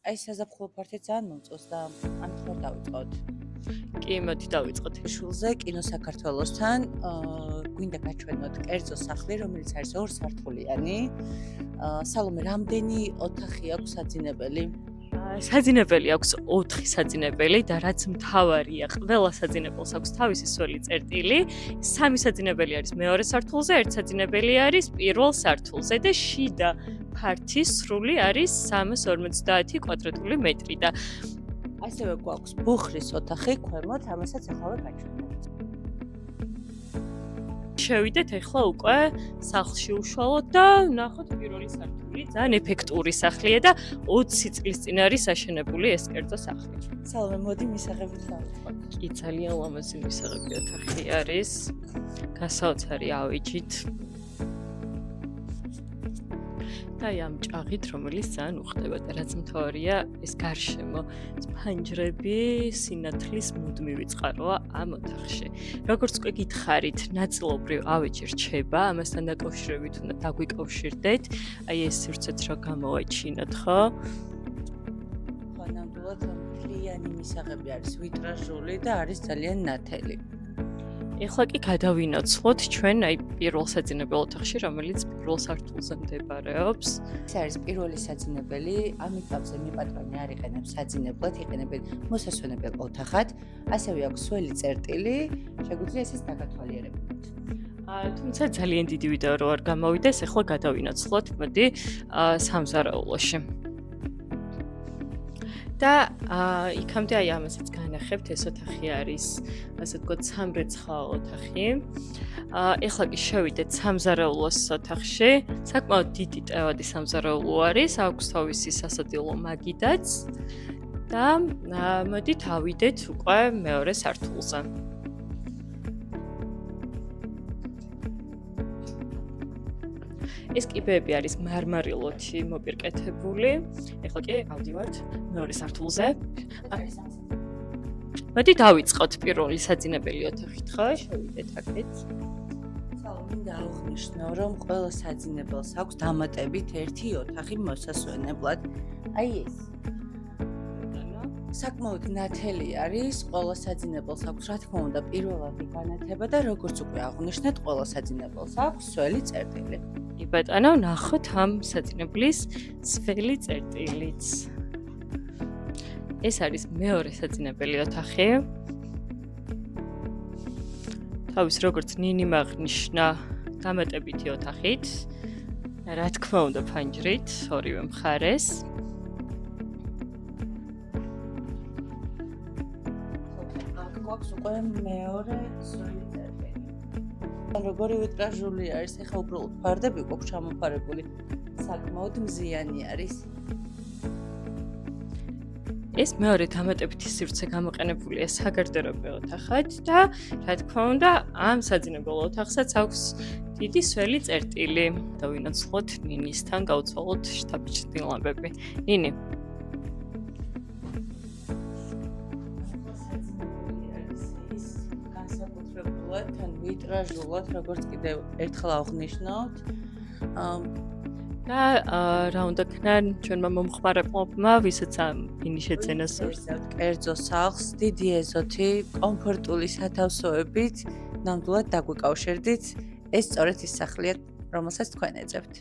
აი საზაფხულო ფართი ძალიან მომწონს და ამით ხარ დავიწყოთ. კი, მოდი დავიწყოთ. შულზე კინო საქართველოსთან გვინდა გაჩვენოთ კერძო სახლი, რომელიც არის 2 სართულიანი. სალომე, რამდენი ოთახი აქვს საძინებელი? საძინებელი აქვს 4 საძინებელი და რაც მთავარია, ყველა საძინებელს აქვს თავისი სველი წერტილი. 3 საძინებელი არის მეორე სართულზე, 1 საძინებელი არის პირველ სართულზე და შიდა ფართი სრული არის 350 კვადრატული მეტრი და ასევე გვაქვს ბუხრის ოთახი ქვემოთ, ამასაც ახლა გაჩვენებთ. შევიდეთ ახლა უკვე სახლში უშუალოდ და ნახოთ პირველი სართული, ძალიან ეფექტური სახლია და 20 წლის წინ არის აშენებული ეს კერძო სახლი. სალომე, მოდი მისაღებით დავიწყოთ. კი, ძალიან ლამაზი მისაღები ოთახი არის. გასაოცარი ავეჯით. და ამ ჭაღით, რომელიც ძალიან უხდება და რაც მთავარია, ეს გარშემო ფანჯრები, სინათლის მუდმივი წყაროა ამ ოთახში. როგორც უკვე გითხარით, ნაწილობრივ ავეჯი რჩება, ამასთან დაკავშირებით უნდა დაგვიკავშირდეთ, აი ეს სივრცეც რა გამოვაჩინოთ, ხო? ხო, ნამდვილად მთლიანი მისაღები არის ვიტრაჟული და არის ძალიან ნათელი. ეხლა კი გადავინაცვლოთ ჩვენ აი პირველ საძინებელ ოთახში, რომელიც პირველ სართულზე მდებარეობს. ეს არის პირველი საძინებელი, ამიტომზე მიპატრონე არ იყენებს საძინებლად, იყენებენ მოსასვენებელ ოთახად. ასევე აქვს სველი წერტილი, შეგვიძლია ესეც დაგათვალიერებინოთ. თუმცა ძალიან დიდი ვიდეო რო არ გამოვიდეს, ეხლა გადავინაცვლოთ, მოდი სამზარეულოში. და იქამდე აი ამასაც განახებთ, ეს ოთახი არის, ასე ვთქვათ, სამრეცხაო ოთახი. ეხლა კი შევიდეთ სამზარეულოს ოთახში. საკმაოდ დიდი ტევადი სამზარეულო არის, აქვს თავისი სასადილო მაგიდაც და მოდით ავიდეთ უკვე მეორე სართულზე. ეს კიბეები არის მარმარილოთი მოპირკეთებული. ეხლა კი ავდივართ მეორე სართულზე. მოდი დავიწყოთ პირველი საძინებელი ოთახით, ხო? შევიდეთ აქეთ. მინდა აღვნიშნო, რომ ყველა საძინებელს აქვს დამატებით ერთი ოთახი მოსასვენებლად. აი ეს. საკმაოდ ნათელი არის, ყველა საძინებელს აქვს, რა თქმა უნდა, პირველადი განათება და როგორც უკვე აღვნიშნეთ, ყველა საძინებელს აქვს სველი წერტილი. კი ბატონო, ნახოთ ამ საძინებლის სველი წერტილიც. ეს არის მეორე საძინებელი ოთახი. თავის როგორც ნინიმ აღნიშნა, დამატებითი ოთახით, რა თქმა უნდა, ფანჯრით, ორივე მხარეს. გვაქვს უკვე მეორე სველი წერტილი. როგორი ვიტრაჟული არის, ეხლა უბრალოდ ფარდები გვაქვს ჩამოფარებული, საკმაოდ მზიანი არის. ეს მეორე დამატებითი სივრცე გამოყენებულია საგარდერობო ოთახად და რა თქმა უნდა, ამ საძინებელ ოთახსაც აქვს დიდი სველი წერტილი. დავინაცვლოთ ნინისთან, გავცვალოთ შთაბეჭდი ლამპები. ნინი. განსაკუთრებულად თან ვიტრაჟულად, როგორც კიდევ ერთხელ აღვნიშნოთ. და რა უნდა ქნან ჩვენმა მომხმარებლებმა, ვისაც ამ ინიშეცენას კერძო სახლს, დიდი ეზოთი, კომფორტული სათავსოებით, ნამდვილად დაგვიკავშირდით. ეს სწორედ ის სახლია, რომელსაც თქვენ ეძებთ.